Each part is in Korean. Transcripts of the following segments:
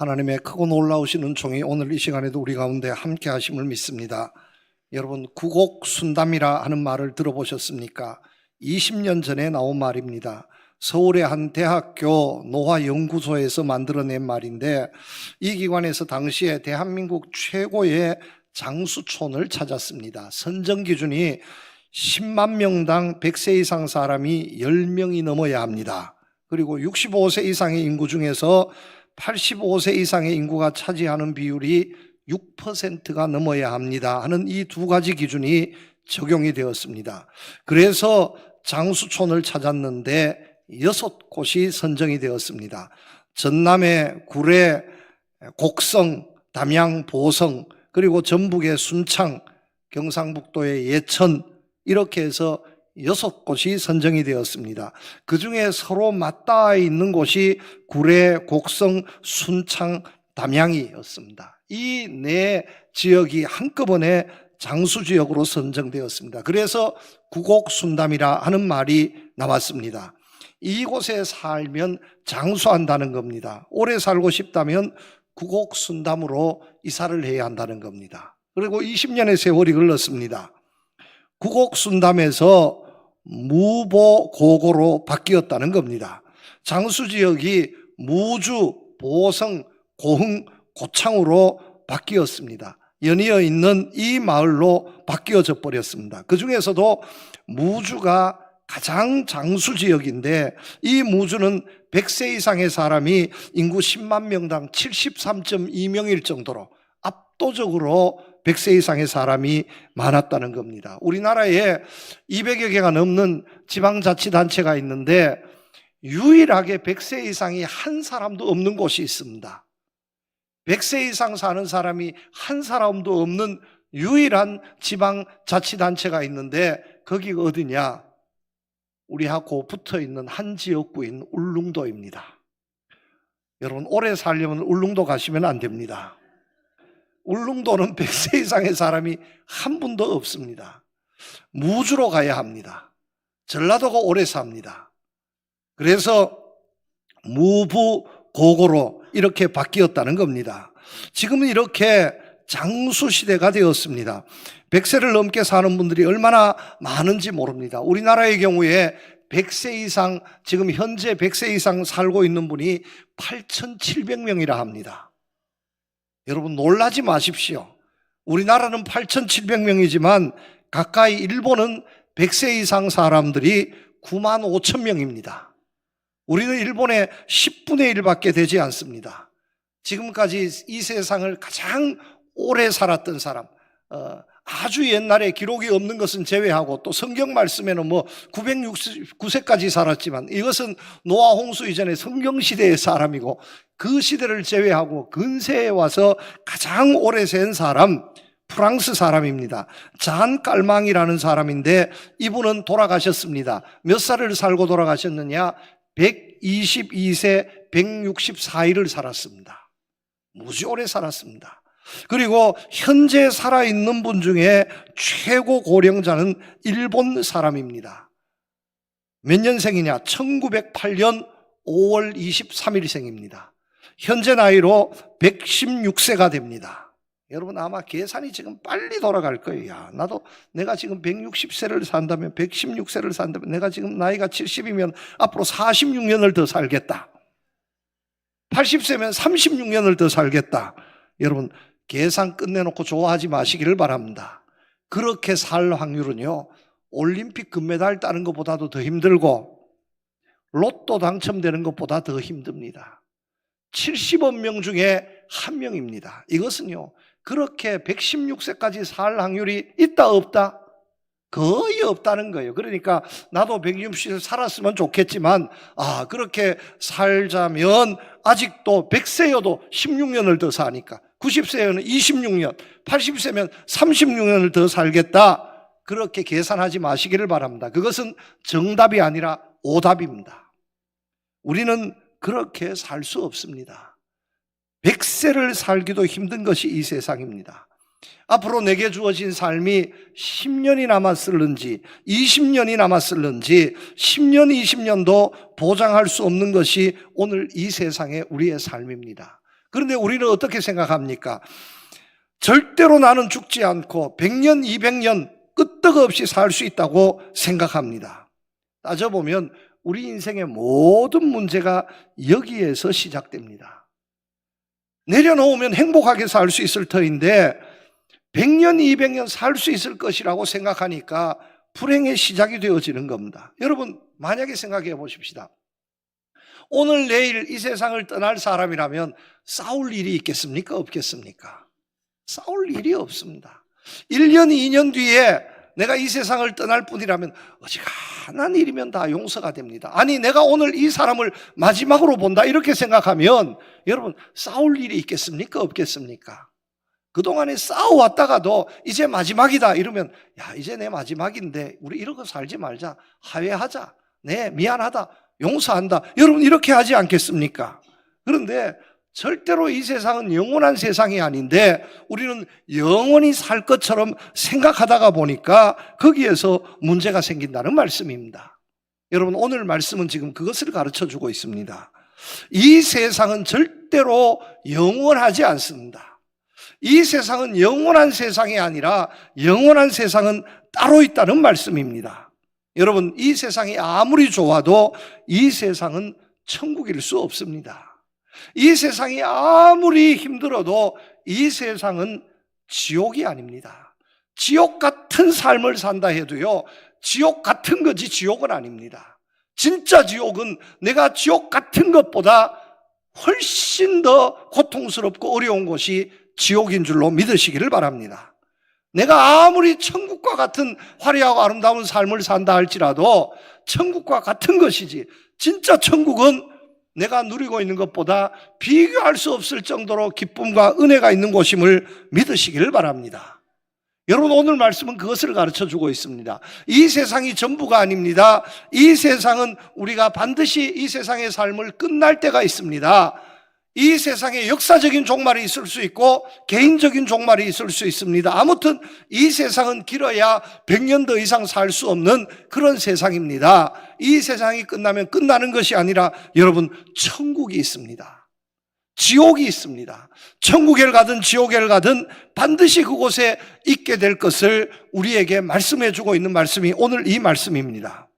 하나님의 크고 놀라우신 은총이 오늘 이 시간에도 우리 가운데 함께 하심을 믿습니다. 여러분, 구곡순담이라 하는 말을 들어보셨습니까? 20년 전에 나온 말입니다. 서울의 한 대학교 노화연구소에서 만들어낸 말인데, 이 기관에서 당시에 대한민국 최고의 장수촌을 찾았습니다. 선정 기준이 10만 명당 100세 이상 사람이 10명이 넘어야 합니다. 그리고 65세 이상의 인구 중에서 85세 이상의 인구가 차지하는 비율이 6%가 넘어야 합니다 하는 이 두 가지 기준이 적용이 되었습니다. 그래서 장수촌을 찾았는데 6곳이 선정이 되었습니다. 전남의 구례, 곡성, 담양, 보성, 그리고 전북의 순창, 경상북도의 예천, 이렇게 해서 6곳이 선정이 되었습니다. 그 중에 서로 맞닿아 있는 곳이 구례, 곡성, 순창, 담양이었습니다. 이 네 지역이 한꺼번에 장수지역으로 선정되었습니다. 그래서 구곡순담이라 하는 말이 나왔습니다. 이곳에 살면 장수한다는 겁니다. 오래 살고 싶다면 구곡순담으로 이사를 해야 한다는 겁니다. 그리고 20년의 세월이 흘렀습니다. 구곡순담에서 무보고고로 바뀌었다는 겁니다. 장수지역이 무주, 보성, 고흥, 고창으로 바뀌었습니다. 연이어 있는 이 마을로 바뀌어져 버렸습니다. 그 중에서도 무주가 가장 장수지역인데, 이 무주는 100세 이상의 사람이 인구 10만 명당 73.2명일 정도로 압도적으로 100세 이상의 사람이 많았다는 겁니다. 우리나라에 200여 개가 넘는 지방자치단체가 있는데 유일하게 100세 이상이 한 사람도 없는 곳이 있습니다. 100세 이상 사는 사람이 한 사람도 없는 유일한 지방자치단체가 있는데, 거기가 어디냐? 우리하고 붙어있는 한 지역구인 울릉도입니다. 여러분, 오래 살려면 울릉도 가시면 안 됩니다. 울릉도는 100세 이상의 사람이 한 분도 없습니다. 무주로 가야 합니다. 전라도가 오래 삽니다. 그래서 무부고고로 이렇게 바뀌었다는 겁니다. 지금은 이렇게 장수시대가 되었습니다. 100세를 넘게 사는 분들이 얼마나 많은지 모릅니다. 우리나라의 경우에 100세 이상, 지금 현재 100세 이상 살고 있는 분이 8,700명이라 합니다. 여러분, 놀라지 마십시오. 우리나라는 8,700명이지만 가까이 일본은 100세 이상 사람들이 9만 5천 명입니다. 우리는 일본의 10분의 1밖에 되지 않습니다. 지금까지 이 세상을 가장 오래 살았던 사람, 아주 옛날에 기록이 없는 것은 제외하고, 또 성경 말씀에는 969세까지 살았지만 이것은 노아 홍수 이전의 성경시대의 사람이고, 그 시대를 제외하고 근세에 와서 가장 오래 산 사람, 프랑스 사람입니다. 잔 깔망이라는 사람인데 이분은 돌아가셨습니다. 몇 살을 살고 돌아가셨느냐? 122세 164일을 살았습니다. 무지 오래 살았습니다. 그리고 현재 살아있는 분 중에 최고 고령자는 일본 사람입니다. 몇 년생이냐? 1908년 5월 23일생입니다. 현재 나이로 116세가 됩니다. 여러분, 아마 계산이 지금 빨리 돌아갈 거예요. 야, 나도 내가 지금 160세를 산다면, 116세를 산다면, 내가 지금 나이가 70이면 앞으로 46년을 더 살겠다. 80세면 36년을 더 살겠다. 여러분, 계산 끝내놓고 좋아하지 마시기를 바랍니다. 그렇게 살 확률은요, 올림픽 금메달 따는 것보다도 더 힘들고 로또 당첨되는 것보다 더 힘듭니다. 70억 명 중에 한 명입니다. 이것은요, 그렇게 116세까지 살 확률이 있다 없다? 거의 없다는 거예요. 그러니까 나도 160세 살았으면 좋겠지만, 그렇게 살자면 아직도 100세여도 16년을 더 사니까, 90세여는 26년, 80세면 36년을 더 살겠다, 그렇게 계산하지 마시기를 바랍니다. 그것은 정답이 아니라 오답입니다. 우리는 그렇게 살 수 없습니다. 100세를 살기도 힘든 것이 이 세상입니다. 앞으로 내게 주어진 삶이 10년이 남았을는지 20년이 남았을는지 10년, 20년도 보장할 수 없는 것이 오늘 이 세상의 우리의 삶입니다. 그런데 우리는 어떻게 생각합니까? 절대로 나는 죽지 않고 100년, 200년 끄떡없이 살 수 있다고 생각합니다. 따져보면 우리 인생의 모든 문제가 여기에서 시작됩니다. 내려놓으면 행복하게 살 수 있을 터인데 100년, 200년 살 수 있을 것이라고 생각하니까 불행의 시작이 되어지는 겁니다. 여러분, 만약에 생각해 보십시다. 오늘 내일 이 세상을 떠날 사람이라면 싸울 일이 있겠습니까? 없겠습니까? 싸울 일이 없습니다. 1년, 2년 뒤에 내가 이 세상을 떠날 뿐이라면 어지간한 일이면 다 용서가 됩니다. 아니, 내가 오늘 이 사람을 마지막으로 본다 이렇게 생각하면 여러분, 싸울 일이 있겠습니까? 없겠습니까? 그동안에 싸워왔다가도 이제 마지막이다 이러면 야, 이제 내 마지막인데 우리 이러고 살지 말자, 화해하자, 네 미안하다, 용서한다, 여러분 이렇게 하지 않겠습니까? 그런데 절대로 이 세상은 영원한 세상이 아닌데 우리는 영원히 살 것처럼 생각하다가 보니까 거기에서 문제가 생긴다는 말씀입니다. 여러분, 오늘 말씀은 지금 그것을 가르쳐주고 있습니다. 이 세상은 절대로 영원하지 않습니다. 이 세상은 영원한 세상이 아니라 영원한 세상은 따로 있다는 말씀입니다. 여러분, 이 세상이 아무리 좋아도 이 세상은 천국일 수 없습니다. 이 세상이 아무리 힘들어도 이 세상은 지옥이 아닙니다. 지옥 같은 삶을 산다 해도요, 지옥 같은 거지 지옥은 아닙니다. 진짜 지옥은 내가 지옥 같은 것보다 훨씬 더 고통스럽고 어려운 곳이 지옥인 줄로 믿으시기를 바랍니다. 내가 아무리 천국과 같은 화려하고 아름다운 삶을 산다 할지라도 천국과 같은 것이지 진짜 천국은 내가 누리고 있는 것보다 비교할 수 없을 정도로 기쁨과 은혜가 있는 곳임을 믿으시기를 바랍니다. 여러분, 오늘 말씀은 그것을 가르쳐주고 있습니다. 이 세상이 전부가 아닙니다. 이 세상은 우리가 반드시 이 세상의 삶을 끝날 때가 있습니다. 이 세상에 역사적인 종말이 있을 수 있고 개인적인 종말이 있을 수 있습니다. 아무튼 이 세상은 길어야 100년 더 이상 살 수 없는 그런 세상입니다. 이 세상이 끝나면 끝나는 것이 아니라 여러분, 천국이 있습니다. 지옥이 있습니다. 천국에 가든 지옥에 가든 반드시 그곳에 있게 될 것을 우리에게 말씀해 주고 있는 말씀이 오늘 이 말씀입니다.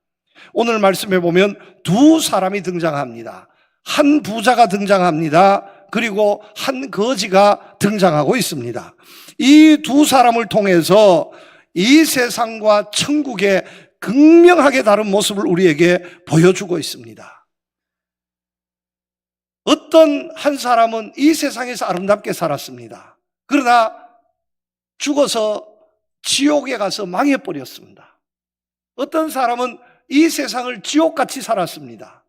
오늘 말씀에 보면 두 사람이 등장합니다. 한 부자가 등장합니다. 그리고 한 거지가 등장하고 있습니다. 이 두 사람을 통해서 이 세상과 천국의 극명하게 다른 모습을 우리에게 보여주고 있습니다. 어떤 한 사람은 이 세상에서 아름답게 살았습니다. 그러나 죽어서 지옥에 가서 망해버렸습니다. 어떤 사람은 이 세상을 지옥같이 살았습니다.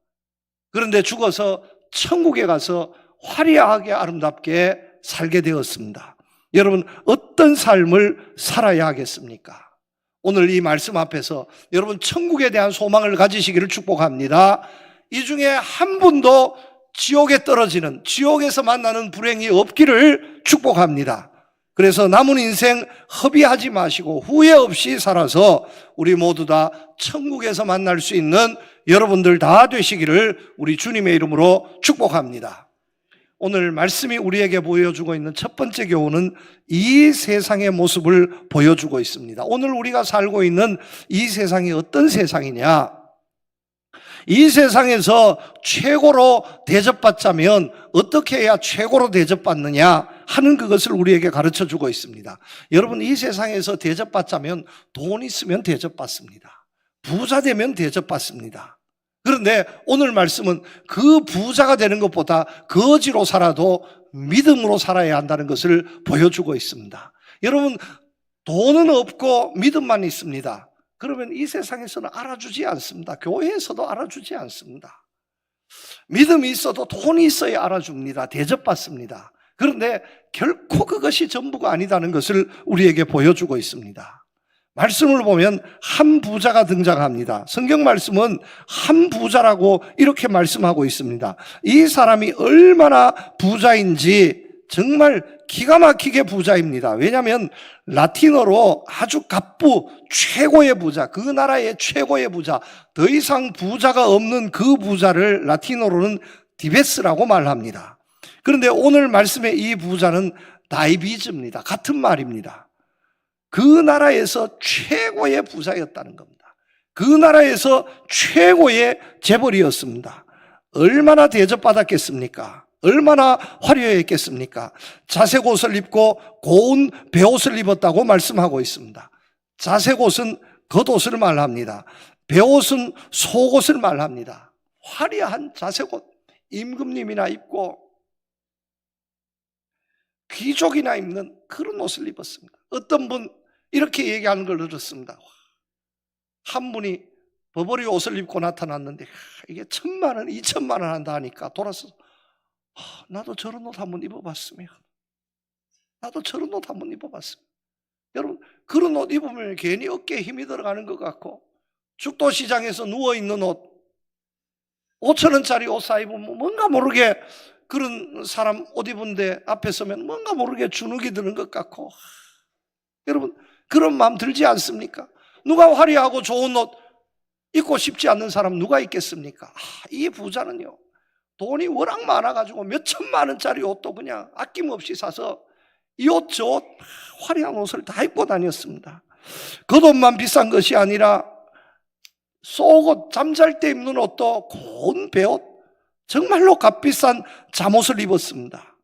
그런데 죽어서 천국에 가서 화려하게 아름답게 살게 되었습니다. 여러분, 어떤 삶을 살아야 하겠습니까? 오늘 이 말씀 앞에서 여러분 천국에 대한 소망을 가지시기를 축복합니다. 이 중에 한 분도 지옥에 떨어지는, 지옥에서 만나는 불행이 없기를 축복합니다. 그래서 남은 인생 허비하지 마시고 후회 없이 살아서 우리 모두 다 천국에서 만날 수 있는 여러분들 다 되시기를 우리 주님의 이름으로 축복합니다. 오늘 말씀이 우리에게 보여주고 있는 첫 번째 교훈은 이 세상의 모습을 보여주고 있습니다. 오늘 우리가 살고 있는 이 세상이 어떤 세상이냐? 이 세상에서 최고로 대접받자면 어떻게 해야 최고로 대접받느냐 하는 그것을 우리에게 가르쳐주고 있습니다. 여러분, 이 세상에서 대접받자면 돈 있으면 대접받습니다. 부자 되면 대접받습니다. 그런데 오늘 말씀은 그 부자가 되는 것보다 거지로 살아도 믿음으로 살아야 한다는 것을 보여주고 있습니다. 여러분, 돈은 없고 믿음만 있습니다. 그러면 이 세상에서는 알아주지 않습니다. 교회에서도 알아주지 않습니다. 믿음이 있어도 돈이 있어야 알아줍니다. 대접받습니다. 그런데 결코 그것이 전부가 아니다는 것을 우리에게 보여주고 있습니다. 말씀을 보면 한 부자가 등장합니다. 성경 말씀은 한 부자라고 이렇게 말씀하고 있습니다. 이 사람이 얼마나 부자인지 정말 기가 막히게 부자입니다. 왜냐하면 라틴어로 아주 갑부, 최고의 부자, 그 나라의 최고의 부자, 더 이상 부자가 없는 그 부자를 라틴어로는 디베스라고 말합니다. 그런데 오늘 말씀의 이 부자는 다이비즈입니다. 같은 말입니다. 그 나라에서 최고의 부자였다는 겁니다. 그 나라에서 최고의 재벌이었습니다. 얼마나 대접받았겠습니까? 얼마나 화려했겠습니까? 자색 옷을 입고 고운 베옷을 입었다고 말씀하고 있습니다. 자색 옷은 겉옷을 말합니다. 베옷은 속옷을 말합니다. 화려한 자색 옷, 임금님이나 입고 귀족이나 입는 그런 옷을 입었습니다. 어떤 분 이렇게 얘기하는 걸 들었습니다. 한 분이 버버리 옷을 입고 나타났는데 이게 1,000만 원, 2,000만 원 한다 하니까 돌아서 나도 저런 옷 한번 입어봤으면, 나도 저런 옷 한번 입어봤으면. 여러분, 그런 옷 입으면 괜히 어깨에 힘이 들어가는 것 같고, 죽도시장에서 누워있는 옷 5,000원짜리 옷 사 입으면 뭔가 모르게, 그런 사람 옷 입은데 앞에 서면 뭔가 모르게 주눅이 드는 것 같고, 여러분 그런 마음 들지 않습니까? 누가 화려하고 좋은 옷 입고 싶지 않는 사람 누가 있겠습니까? 이 부자는요, 돈이 워낙 많아가지고 몇 천만 원짜리 옷도 그냥 아낌없이 사서 이 옷 저 옷 화려한 옷을 다 입고 다녔습니다. 겉옷만 비싼 것이 아니라 속옷, 잠잘 때 입는 옷도 고운 베옷, 정말로 값비싼 잠옷을 입었습니다.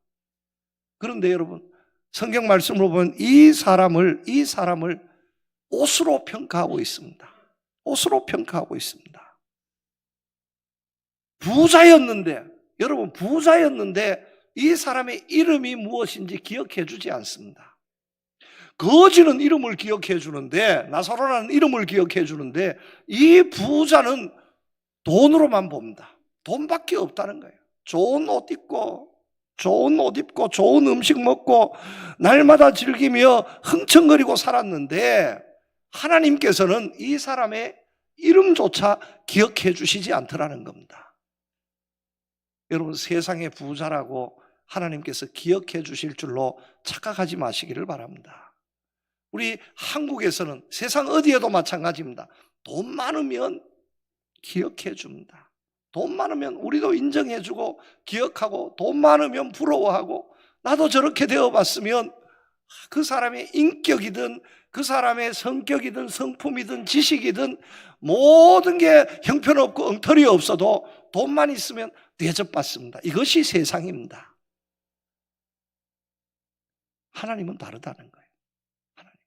그런데 여러분, 성경 말씀으로 보면 이 사람을 옷으로 평가하고 있습니다. 옷으로 평가하고 있습니다. 부자였는데, 여러분 부자였는데 이 사람의 이름이 무엇인지 기억해 주지 않습니다. 거지는 이름을 기억해 주는데, 나사로라는 이름을 기억해 주는데, 이 부자는 돈으로만 봅니다. 돈밖에 없다는 거예요. 좋은 옷 입고 좋은 음식 먹고 날마다 즐기며 흥청거리고 살았는데, 하나님께서는 이 사람의 이름조차 기억해 주시지 않더라는 겁니다. 여러분, 세상의 부자라고 하나님께서 기억해 주실 줄로 착각하지 마시기를 바랍니다. 우리 한국에서는 세상 어디에도 마찬가지입니다. 돈 많으면 기억해 줍니다. 돈 많으면 우리도 인정해 주고 기억하고, 돈 많으면 부러워하고, 나도 저렇게 되어봤으면 그 사람의 인격이든 그 사람의 성격이든 성품이든 지식이든 모든 게 형편없고 엉터리 없어도 돈만 있으면 대접받습니다. 이것이 세상입니다. 하나님은 다르다는 거예요. 하나님.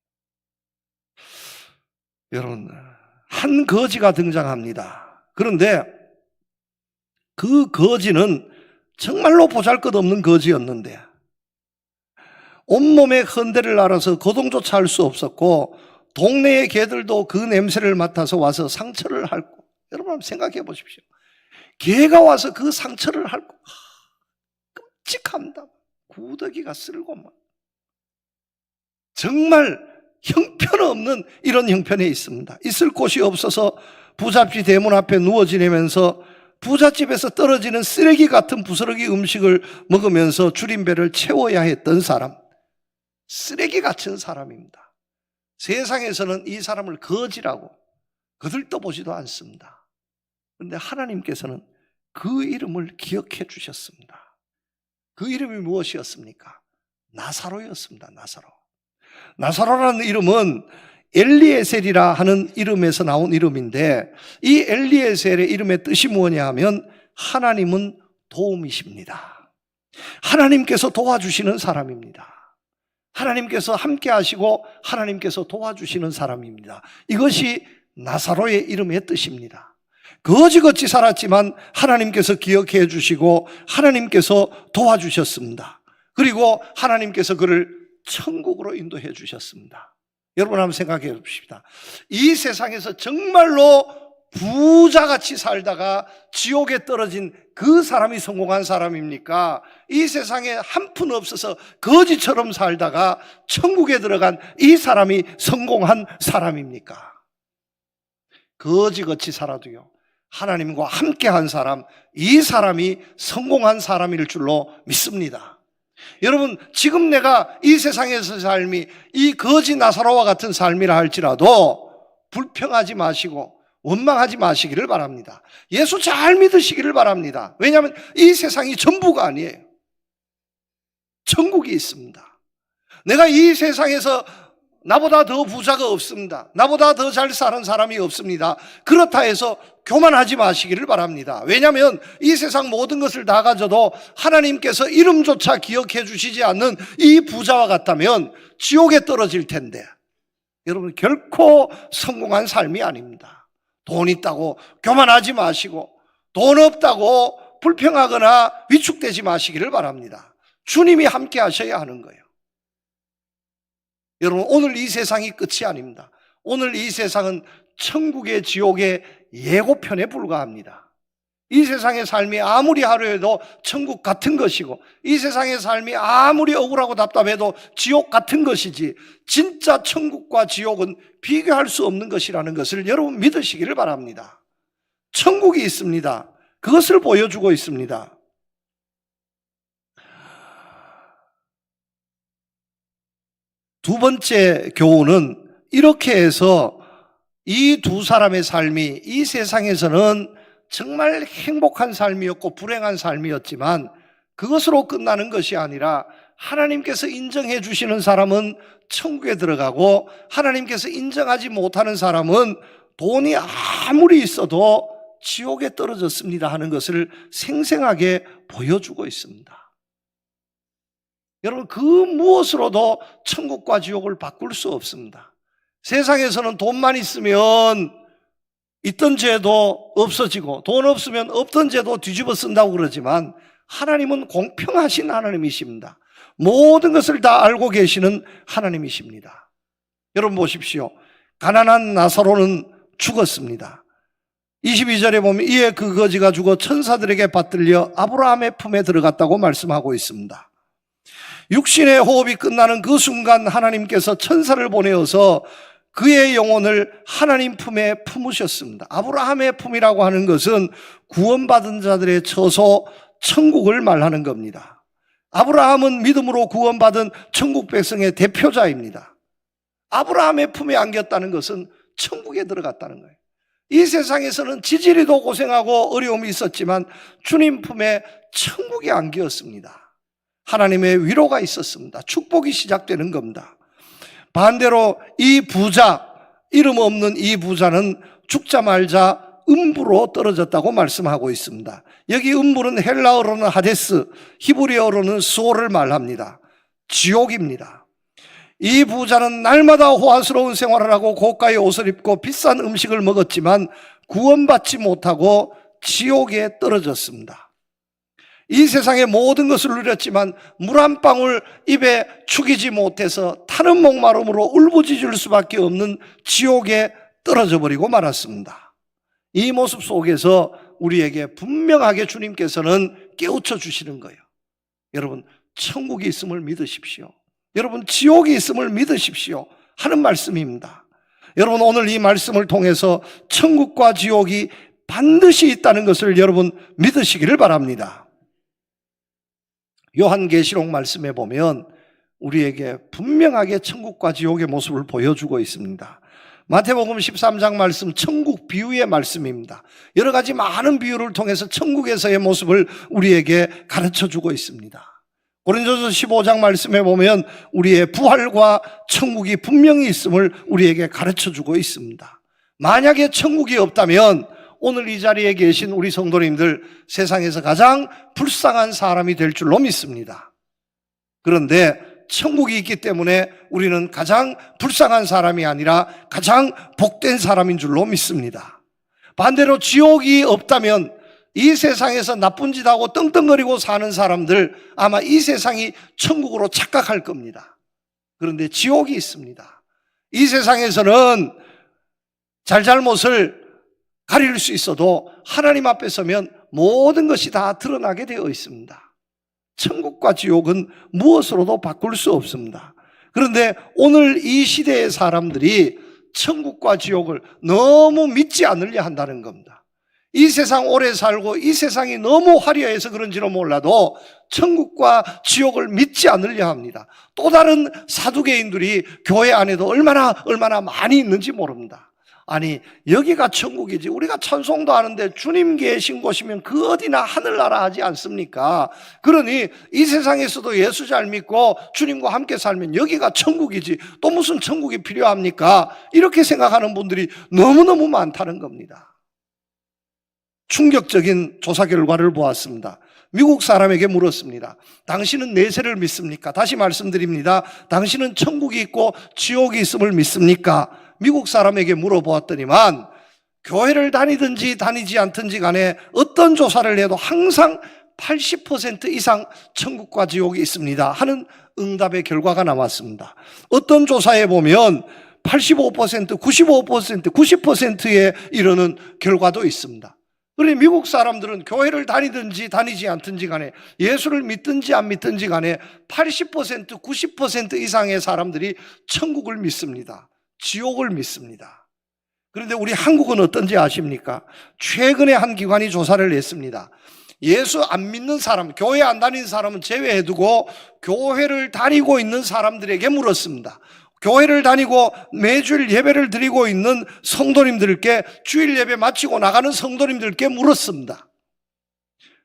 여러분, 한 거지가 등장합니다. 그런데 그 거지는 정말로 보잘것없는 거지였는데 온몸에 헌데를 날아서 거동조차 할 수 없었고, 동네의 개들도 그 냄새를 맡아서 와서 상처를 핥고, 여러분 한번 생각해 보십시오. 개가 와서 그 상처를 핥고, 끔찍합니다. 구더기가 쓸고 막. 정말 형편없는 이런 형편에 있습니다. 있을 곳이 없어서 부잣집 대문 앞에 누워 지내면서 부잣집에서 떨어지는 쓰레기 같은 부스러기 음식을 먹으면서 줄임배를 채워야 했던 사람, 쓰레기 같은 사람입니다. 세상에서는 이 사람을 거지라고 거들떠보지도 않습니다. 그런데 하나님께서는 그 이름을 기억해 주셨습니다. 그 이름이 무엇이었습니까? 나사로였습니다. 나사로. 나사로라는 이름은 엘리에셀이라 하는 이름에서 나온 이름인데, 이 엘리에셀의 이름의 뜻이 뭐냐 하면 하나님은 도움이십니다. 하나님께서 도와주시는 사람입니다. 하나님께서 함께 하시고 하나님께서 도와주시는 사람입니다. 이것이 나사로의 이름의 뜻입니다. 거지같이 살았지만 하나님께서 기억해 주시고 하나님께서 도와주셨습니다. 그리고 하나님께서 그를 천국으로 인도해 주셨습니다. 여러분 한번 생각해 봅시다. 이 세상에서 정말로 부자같이 살다가 지옥에 떨어진 그 사람이 성공한 사람입니까? 이 세상에 한 푼 없어서 거지처럼 살다가 천국에 들어간 이 사람이 성공한 사람입니까? 거지같이 살아도요, 하나님과 함께한 사람, 이 사람이 성공한 사람일 줄로 믿습니다. 여러분, 지금 내가 이 세상에서 삶이 이 거지 나사로와 같은 삶이라 할지라도 불평하지 마시고 원망하지 마시기를 바랍니다. 예수 잘 믿으시기를 바랍니다. 왜냐하면 이 세상이 전부가 아니에요. 천국이 있습니다. 내가 이 세상에서 나보다 더 부자가 없습니다. 나보다 더 잘 사는 사람이 없습니다. 그렇다 해서 교만하지 마시기를 바랍니다. 왜냐하면 이 세상 모든 것을 다 가져도 하나님께서 이름조차 기억해 주시지 않는 이 부자와 같다면 지옥에 떨어질 텐데, 여러분 결코 성공한 삶이 아닙니다. 돈 있다고 교만하지 마시고, 돈 없다고 불평하거나 위축되지 마시기를 바랍니다. 주님이 함께 하셔야 하는 거예요. 여러분, 오늘 이 세상이 끝이 아닙니다. 오늘 이 세상은 천국의 지옥의 예고편에 불과합니다. 이 세상의 삶이 아무리 하루에도 천국 같은 것이고, 이 세상의 삶이 아무리 억울하고 답답해도 지옥 같은 것이지, 진짜 천국과 지옥은 비교할 수 없는 것이라는 것을 여러분 믿으시기를 바랍니다. 천국이 있습니다. 그것을 보여주고 있습니다. 두 번째 교훈은 이렇게 해서 이 두 사람의 삶이 이 세상에서는 정말 행복한 삶이었고 불행한 삶이었지만 그것으로 끝나는 것이 아니라 하나님께서 인정해 주시는 사람은 천국에 들어가고 하나님께서 인정하지 못하는 사람은 돈이 아무리 있어도 지옥에 떨어졌습니다 하는 것을 생생하게 보여주고 있습니다. 여러분, 그 무엇으로도 천국과 지옥을 바꿀 수 없습니다. 세상에서는 돈만 있으면 있던 죄도 없어지고 돈 없으면 없던 죄도 뒤집어 쓴다고 그러지만 하나님은 공평하신 하나님이십니다. 모든 것을 다 알고 계시는 하나님이십니다. 여러분 보십시오. 가난한 나사로는 죽었습니다. 22절에 보면 이에 그 거지가 죽어 천사들에게 받들려 아브라함의 품에 들어갔다고 말씀하고 있습니다. 육신의 호흡이 끝나는 그 순간 하나님께서 천사를 보내어서 그의 영혼을 하나님 품에 품으셨습니다. 아브라함의 품이라고 하는 것은 구원받은 자들의 처소 천국을 말하는 겁니다. 아브라함은 믿음으로 구원받은 천국 백성의 대표자입니다. 아브라함의 품에 안겼다는 것은 천국에 들어갔다는 거예요. 이 세상에서는 지지리도 고생하고 어려움이 있었지만 주님 품에 천국이 안겼습니다. 하나님의 위로가 있었습니다. 축복이 시작되는 겁니다. 반대로 이 부자, 이름 없는 이 부자는 죽자마자 음부로 떨어졌다고 말씀하고 있습니다. 여기 음부는 헬라어로는 하데스, 히브리어로는 수오를 말합니다. 지옥입니다. 이 부자는 날마다 호화스러운 생활을 하고 고가의 옷을 입고 비싼 음식을 먹었지만 구원받지 못하고 지옥에 떨어졌습니다. 이 세상의 모든 것을 누렸지만 물 한 방울 입에 축이지 못해서 타는 목마름으로 울부짖을 수밖에 없는 지옥에 떨어져 버리고 말았습니다. 이 모습 속에서 우리에게 분명하게 주님께서는 깨우쳐 주시는 거예요. 여러분, 천국이 있음을 믿으십시오. 여러분, 지옥이 있음을 믿으십시오 하는 말씀입니다. 여러분, 오늘 이 말씀을 통해서 천국과 지옥이 반드시 있다는 것을 여러분 믿으시기를 바랍니다. 요한계시록 말씀에 보면 우리에게 분명하게 천국과 지옥의 모습을 보여주고 있습니다. 마태복음 13장 말씀, 천국 비유의 말씀입니다. 여러 가지 많은 비유를 통해서 천국에서의 모습을 우리에게 가르쳐주고 있습니다. 고린도서 15장 말씀에 보면 우리의 부활과 천국이 분명히 있음을 우리에게 가르쳐주고 있습니다. 만약에 천국이 없다면 오늘 이 자리에 계신 우리 성도님들 세상에서 가장 불쌍한 사람이 될 줄로 믿습니다. 그런데 천국이 있기 때문에 우리는 가장 불쌍한 사람이 아니라 가장 복된 사람인 줄로 믿습니다. 반대로 지옥이 없다면 이 세상에서 나쁜 짓 하고 떵떵거리고 사는 사람들 아마 이 세상이 천국으로 착각할 겁니다. 그런데 지옥이 있습니다. 이 세상에서는 잘잘못을 가릴 수 있어도 하나님 앞에 서면 모든 것이 다 드러나게 되어 있습니다. 천국과 지옥은 무엇으로도 바꿀 수 없습니다. 그런데 오늘 이 시대의 사람들이 천국과 지옥을 너무 믿지 않으려 한다는 겁니다. 이 세상 오래 살고 이 세상이 너무 화려해서 그런지는 몰라도 천국과 지옥을 믿지 않으려 합니다. 또 다른 사두개인들이 교회 안에도 얼마나 많이 있는지 모릅니다. 아니, 여기가 천국이지. 우리가 찬송도 하는데 주님 계신 곳이면 그 어디나 하늘나라 하지 않습니까? 그러니 이 세상에서도 예수 잘 믿고 주님과 함께 살면 여기가 천국이지. 또 무슨 천국이 필요합니까? 이렇게 생각하는 분들이 너무너무 많다는 겁니다. 충격적인 조사 결과를 보았습니다. 미국 사람에게 물었습니다. 당신은 내세를 믿습니까? 다시 말씀드립니다. 당신은 천국이 있고 지옥이 있음을 믿습니까? 미국 사람에게 물어보았더니만 교회를 다니든지 다니지 않든지 간에 어떤 조사를 해도 항상 80% 이상 천국과 지옥이 있습니다 하는 응답의 결과가 나왔습니다. 어떤 조사에 보면 85%, 95%, 90%에 이르는 결과도 있습니다. 그러니 미국 사람들은 교회를 다니든지 다니지 않든지 간에 예수를 믿든지 안 믿든지 간에 80%, 90% 이상의 사람들이 천국을 믿습니다. 지옥을 믿습니다. 그런데 우리 한국은 어떤지 아십니까? 최근에 한 기관이 조사를 했습니다. 예수 안 믿는 사람, 교회 안 다니는 사람은 제외해두고 교회를 다니고 있는 사람들에게 물었습니다. 교회를 다니고 매주일 예배를 드리고 있는 성도님들께, 주일 예배 마치고 나가는 성도님들께 물었습니다.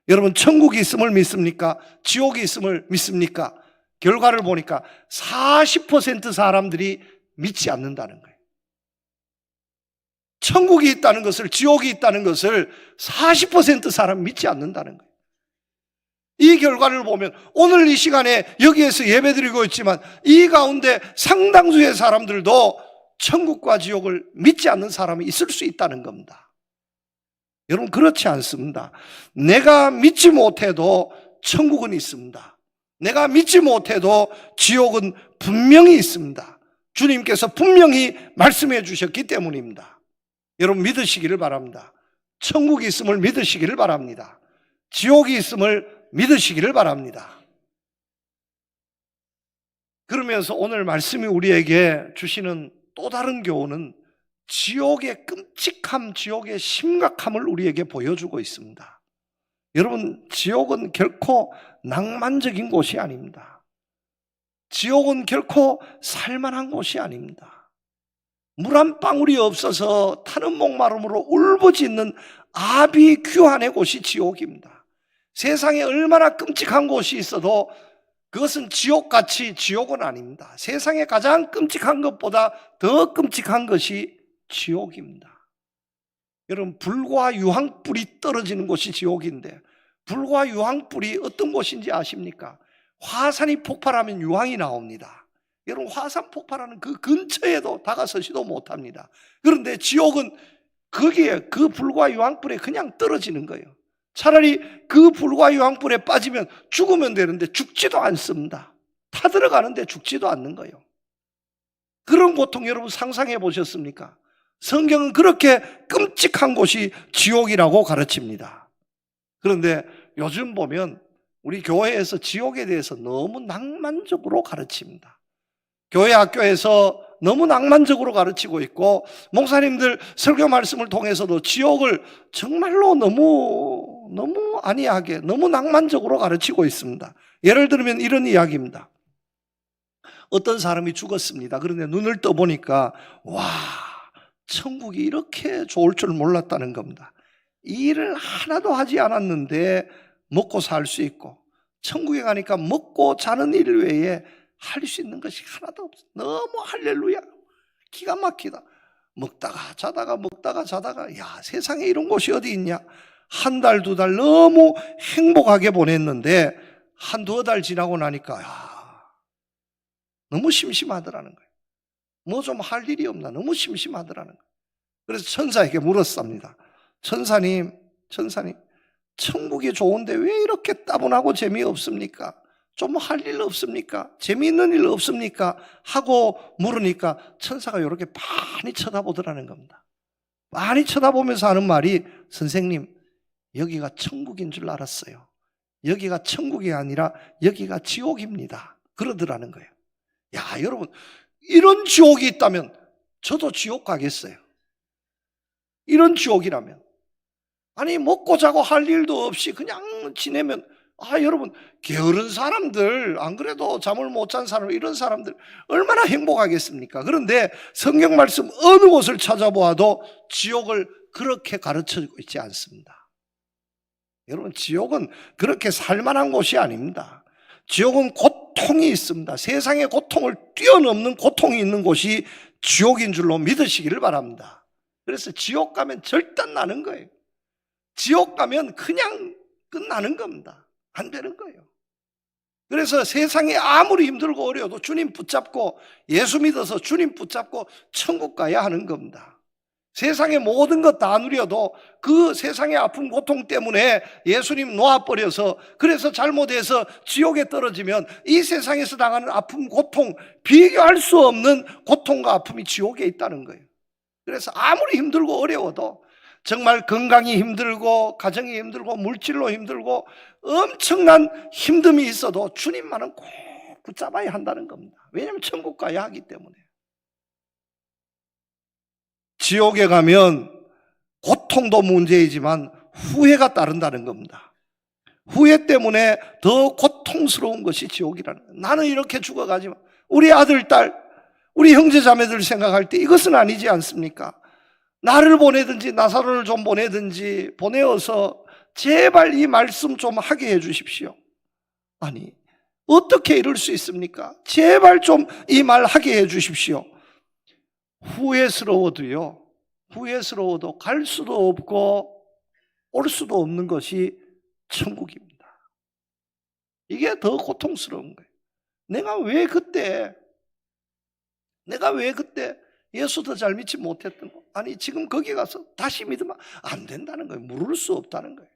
여러분, 천국이 있음을 믿습니까? 지옥이 있음을 믿습니까? 결과를 보니까 40% 사람들이 믿지 않는다는 거예요. 천국이 있다는 것을, 지옥이 있다는 것을 40% 사람 믿지 않는다는 거예요. 이 결과를 보면 오늘 이 시간에 여기에서 예배드리고 있지만 이 가운데 상당수의 사람들도 천국과 지옥을 믿지 않는 사람이 있을 수 있다는 겁니다. 여러분, 그렇지 않습니다. 내가 믿지 못해도 천국은 있습니다. 내가 믿지 못해도 지옥은 분명히 있습니다. 주님께서 분명히 말씀해 주셨기 때문입니다. 여러분, 믿으시기를 바랍니다. 천국이 있음을 믿으시기를 바랍니다. 지옥이 있음을 믿으시기를 바랍니다. 그러면서 오늘 말씀이 우리에게 주시는 또 다른 교훈은 지옥의 끔찍함, 지옥의 심각함을 우리에게 보여주고 있습니다. 여러분, 지옥은 결코 낭만적인 곳이 아닙니다. 지옥은 결코 살만한 곳이 아닙니다. 물 한 방울이 없어서 타는 목마름으로 울부짖는 아비규환의 곳이 지옥입니다. 세상에 얼마나 끔찍한 곳이 있어도 그것은 지옥같이 지옥은 아닙니다. 세상에 가장 끔찍한 것보다 더 끔찍한 것이 지옥입니다. 여러분, 불과 유황불이 떨어지는 곳이 지옥인데, 불과 유황불이 어떤 곳인지 아십니까? 화산이 폭발하면 유황이 나옵니다. 여러분, 화산 폭발하는 그 근처에도 다가서지도 못합니다. 그런데 지옥은 거기에, 그 불과 유황불에 그냥 떨어지는 거예요. 차라리 그 불과 유황불에 빠지면 죽으면 되는데 죽지도 않습니다. 타들어가는데 죽지도 않는 거예요. 그런 고통 여러분 상상해 보셨습니까? 성경은 그렇게 끔찍한 곳이 지옥이라고 가르칩니다. 그런데 요즘 보면 우리 교회에서 지옥에 대해서 너무 낭만적으로 가르칩니다. 교회 학교에서 너무 낭만적으로 가르치고 있고, 목사님들 설교 말씀을 통해서도 지옥을 정말로 너무 안이하게, 너무 낭만적으로 가르치고 있습니다. 예를 들면 이런 이야기입니다. 어떤 사람이 죽었습니다. 그런데 눈을 떠보니까 와, 천국이 이렇게 좋을 줄 몰랐다는 겁니다. 일을 하나도 하지 않았는데 먹고 살 수 있고, 천국에 가니까 먹고 자는 일 외에 할 수 있는 것이 하나도 없어. 너무 할렐루야, 기가 막히다. 먹다가 자다가 야, 세상에 이런 곳이 어디 있냐. 한 달, 두 달 너무 행복하게 보냈는데 한 두 달 지나고 나니까 야, 너무 심심하더라는 거예요. 뭐 좀 할 일이 없나, 너무 심심하더라는 거예요. 그래서 천사에게 물었습니다. 천사님, 천국이 좋은데 왜 이렇게 따분하고 재미없습니까? 좀 할 일 없습니까? 재미있는 일 없습니까? 하고 물으니까 천사가 이렇게 많이 쳐다보더라는 겁니다. 많이 쳐다보면서 하는 말이, 선생님, 여기가 천국인 줄 알았어요. 여기가 천국이 아니라 여기가 지옥입니다. 그러더라는 거예요. 야, 여러분, 이런 지옥이 있다면 저도 지옥 가겠어요. 이런 지옥이라면. 아니, 먹고 자고 할 일도 없이 그냥 지내면 여러분, 게으른 사람들, 안 그래도 잠을 못 잔 사람, 이런 사람들 얼마나 행복하겠습니까? 그런데 성경 말씀 어느 곳을 찾아보아도 지옥을 그렇게 가르쳐주고 있지 않습니다. 여러분, 지옥은 그렇게 살만한 곳이 아닙니다. 지옥은 고통이 있습니다. 세상의 고통을 뛰어넘는 고통이 있는 곳이 지옥인 줄로 믿으시기를 바랍니다. 그래서 지옥 가면 절단 나는 거예요. 지옥 가면 그냥 끝나는 겁니다. 안 되는 거예요. 그래서 세상이 아무리 힘들고 어려워도 주님 붙잡고, 예수 믿어서 주님 붙잡고 천국 가야 하는 겁니다. 세상의 모든 것 다 누려도 그 세상의 아픔 고통 때문에 예수님 놓아버려서, 그래서 잘못해서 지옥에 떨어지면 이 세상에서 당하는 아픔 고통, 비교할 수 없는 고통과 아픔이 지옥에 있다는 거예요. 그래서 아무리 힘들고 어려워도, 정말 건강이 힘들고 가정이 힘들고 물질로 힘들고 엄청난 힘듦이 있어도 주님만은 꼭 붙잡아야 한다는 겁니다. 왜냐하면 천국 가야 하기 때문에. 지옥에 가면 고통도 문제이지만 후회가 따른다는 겁니다. 후회 때문에 더 고통스러운 것이 지옥이라는 거예요. 나는 이렇게 죽어가지만 우리 아들, 딸, 우리 형제 자매들 생각할 때 이것은 아니지 않습니까? 나를 보내든지 나사로를 좀 보내든지 보내어서 제발 이 말씀 좀 하게 해 주십시오. 아니, 어떻게 이럴 수 있습니까? 제발 좀 이 말 하게 해 주십시오. 후회스러워도 갈 수도 없고 올 수도 없는 것이 천국입니다. 이게 더 고통스러운 거예요. 내가 왜 그때 예수 더 잘 믿지 못했던 거? 아니, 지금 거기 가서 다시 믿으면 안 된다는 거예요. 물을 수 없다는 거예요.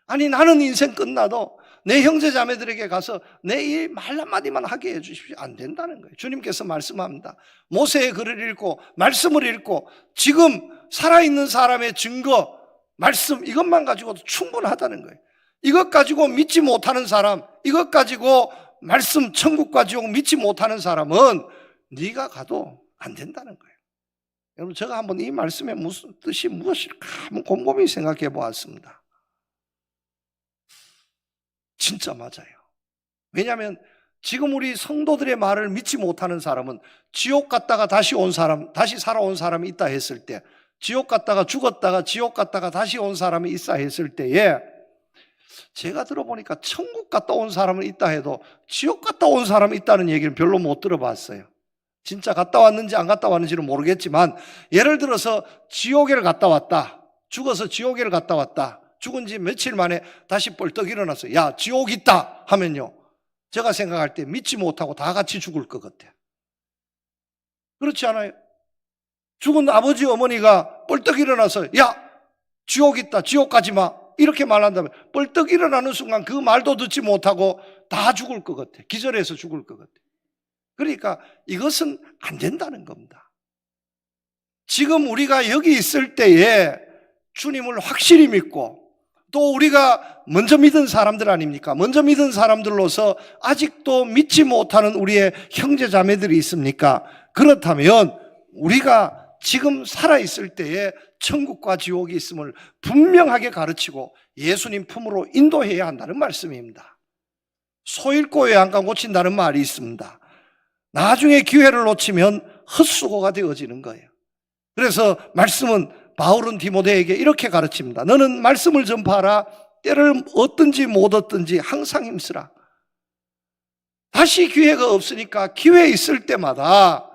아니, 나는 인생 끝나도 내 형제 자매들에게 가서 내 이 말 한마디만 하게 해 주십시오. 안 된다는 거예요. 주님께서 말씀합니다. 모세의 글을 읽고 말씀을 읽고 지금 살아있는 사람의 증거, 말씀, 이것만 가지고도 충분하다는 거예요. 이것 가지고 믿지 못하는 사람, 이것 가지고 말씀, 천국과 지옥 믿지 못하는 사람은 네가 가도 안 된다는 거예요. 여러분, 제가 한번 이 말씀의 무슨 뜻이 무엇일까 한번 곰곰이 생각해 보았습니다. 진짜 맞아요. 왜냐하면 지금 우리 성도들의 말을 믿지 못하는 사람은 지옥 갔다가 다시 온 사람, 다시 살아온 사람이 있다 했을 때, 지옥 갔다가 죽었다가 지옥 갔다가 다시 온 사람이 있다 했을 때에, 제가 들어보니까 천국 갔다 온 사람은 있다 해도 지옥 갔다 온 사람이 있다는 얘기는 별로 못 들어봤어요. 진짜 갔다 왔는지 안 갔다 왔는지는 모르겠지만, 예를 들어서 지옥에를 갔다 왔다, 죽어서 지옥에를 갔다 왔다, 죽은 지 며칠 만에 다시 벌떡 일어나서 야, 지옥 있다 하면요, 제가 생각할 때 믿지 못하고 다 같이 죽을 것 같아요. 그렇지 않아요? 죽은 아버지 어머니가 벌떡 일어나서 야, 지옥 있다, 지옥 가지 마, 이렇게 말한다면 벌떡 일어나는 순간 그 말도 듣지 못하고 다 죽을 것 같아. 기절해서 죽을 것 같아. 그러니까 이것은 안 된다는 겁니다. 지금 우리가 여기 있을 때에 주님을 확실히 믿고, 또 우리가 먼저 믿은 사람들 아닙니까? 먼저 믿은 사람들로서 아직도 믿지 못하는 우리의 형제 자매들이 있습니까? 그렇다면 우리가 지금 살아있을 때에 천국과 지옥이 있음을 분명하게 가르치고 예수님 품으로 인도해야 한다는 말씀입니다. 소 잃고 양간 고친다는 말이 있습니다. 나중에 기회를 놓치면 헛수고가 되어지는 거예요. 그래서 말씀은, 바울은 디모데에게 이렇게 가르칩니다. 너는 말씀을 전파하라. 때를 얻든지 못 얻든지 항상 힘쓰라. 다시 기회가 없으니까 기회 있을 때마다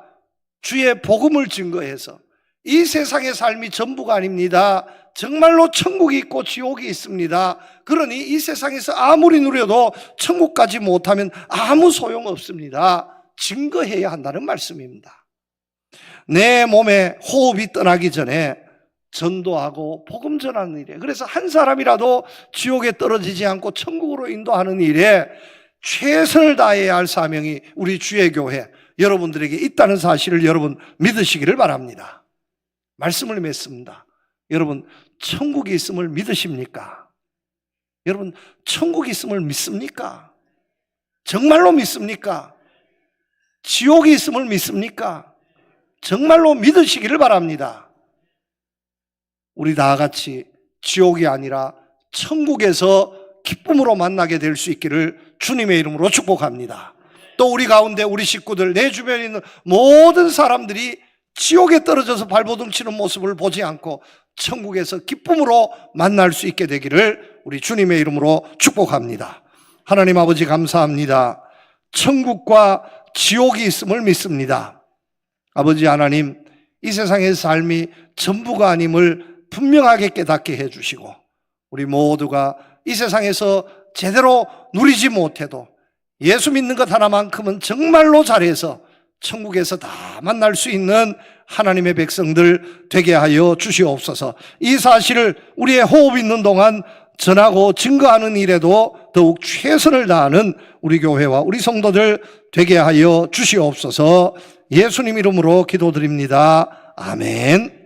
주의 복음을 증거해서, 이 세상의 삶이 전부가 아닙니다. 정말로 천국이 있고 지옥이 있습니다. 그러니 이 세상에서 아무리 누려도 천국까지 못하면 아무 소용없습니다. 증거해야 한다는 말씀입니다. 내 몸에 호흡이 떠나기 전에 전도하고 복음 전하는 일에, 그래서 한 사람이라도 지옥에 떨어지지 않고 천국으로 인도하는 일에 최선을 다해야 할 사명이 우리 주의 교회 여러분들에게 있다는 사실을 여러분 믿으시기를 바랍니다. 말씀을 맺습니다. 여러분, 천국이 있음을 믿으십니까? 여러분, 천국이 있음을 믿습니까? 정말로 믿습니까? 지옥이 있음을 믿습니까? 정말로 믿으시기를 바랍니다. 우리 다 같이 지옥이 아니라 천국에서 기쁨으로 만나게 될 수 있기를 주님의 이름으로 축복합니다. 또 우리 가운데 우리 식구들, 내 주변에 있는 모든 사람들이 지옥에 떨어져서 발버둥 치는 모습을 보지 않고 천국에서 기쁨으로 만날 수 있게 되기를 우리 주님의 이름으로 축복합니다. 하나님 아버지 감사합니다. 천국과 지옥이 있음을 믿습니다. 아버지 하나님, 이 세상의 삶이 전부가 아님을 분명하게 깨닫게 해주시고, 우리 모두가 이 세상에서 제대로 누리지 못해도 예수 믿는 것 하나만큼은 정말로 잘해서 천국에서 다 만날 수 있는 하나님의 백성들 되게 하여 주시옵소서. 이 사실을 우리의 호흡 있는 동안 전하고 증거하는 일에도 더욱 최선을 다하는 우리 교회와 우리 성도들 되게 하여 주시옵소서. 예수님 이름으로 기도드립니다. 아멘.